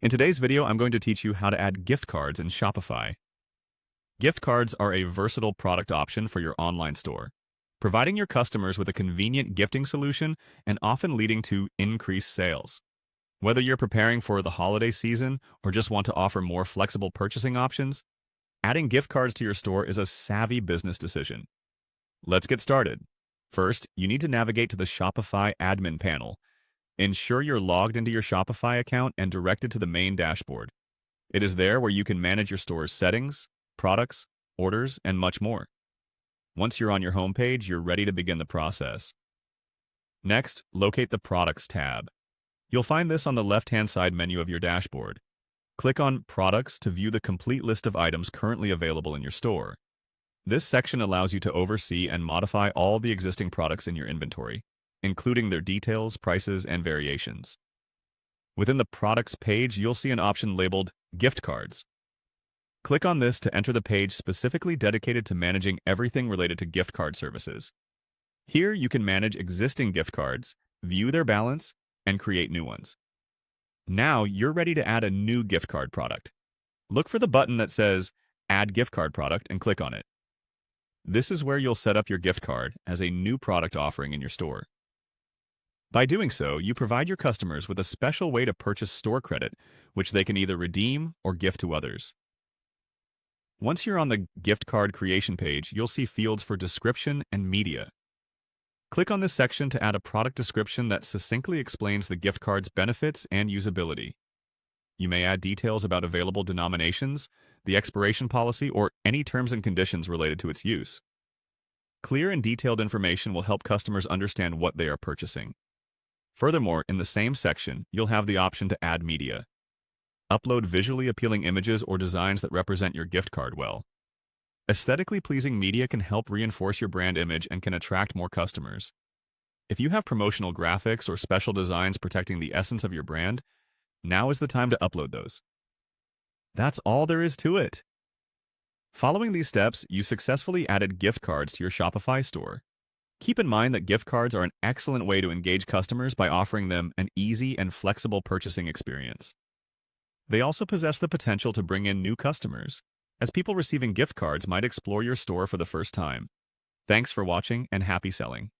In today's video, I'm going to teach you how to add gift cards in Shopify. Gift cards are a versatile product option for your online store, providing your customers with a convenient gifting solution and often leading to increased sales. Whether you're preparing for the holiday season or just want to offer more flexible purchasing options, adding gift cards to your store is a savvy business decision. Let's get started. First, you need to navigate to the Shopify admin panel. Ensure you're logged into your Shopify account and directed to the main dashboard. It is there where you can manage your store's settings, products, orders, and much more. Once you're on your homepage, you're ready to begin the process. Next, locate the Products tab. You'll find this on the left-hand side menu of your dashboard. Click on Products to view the complete list of items currently available in your store. This section allows you to oversee and modify all the existing products in your inventory, including their details, prices, and variations. Within the Products page, you'll see an option labeled Gift Cards. Click on this to enter the page specifically dedicated to managing everything related to gift card services. Here, you can manage existing gift cards, view their balance, and create new ones. Now, you're ready to add a new gift card product. Look for the button that says Add Gift Card Product and click on it. This is where you'll set up your gift card as a new product offering in your store. By doing so, you provide your customers with a special way to purchase store credit, which they can either redeem or gift to others. Once you're on the gift card creation page, you'll see fields for description and media. Click on this section to add a product description that succinctly explains the gift card's benefits and usability. You may add details about available denominations, the expiration policy, or any terms and conditions related to its use. Clear and detailed information will help customers understand what they are purchasing. Furthermore, in the same section, you'll have the option to add media. Upload visually appealing images or designs that represent your gift card well. Aesthetically pleasing media can help reinforce your brand image and can attract more customers. If you have promotional graphics or special designs protecting the essence of your brand, now is the time to upload those. That's all there is to it. Following these steps, you successfully added gift cards to your Shopify store. Keep in mind that gift cards are an excellent way to engage customers by offering them an easy and flexible purchasing experience. They also possess the potential to bring in new customers, as people receiving gift cards might explore your store for the first time. Thanks for watching and happy selling.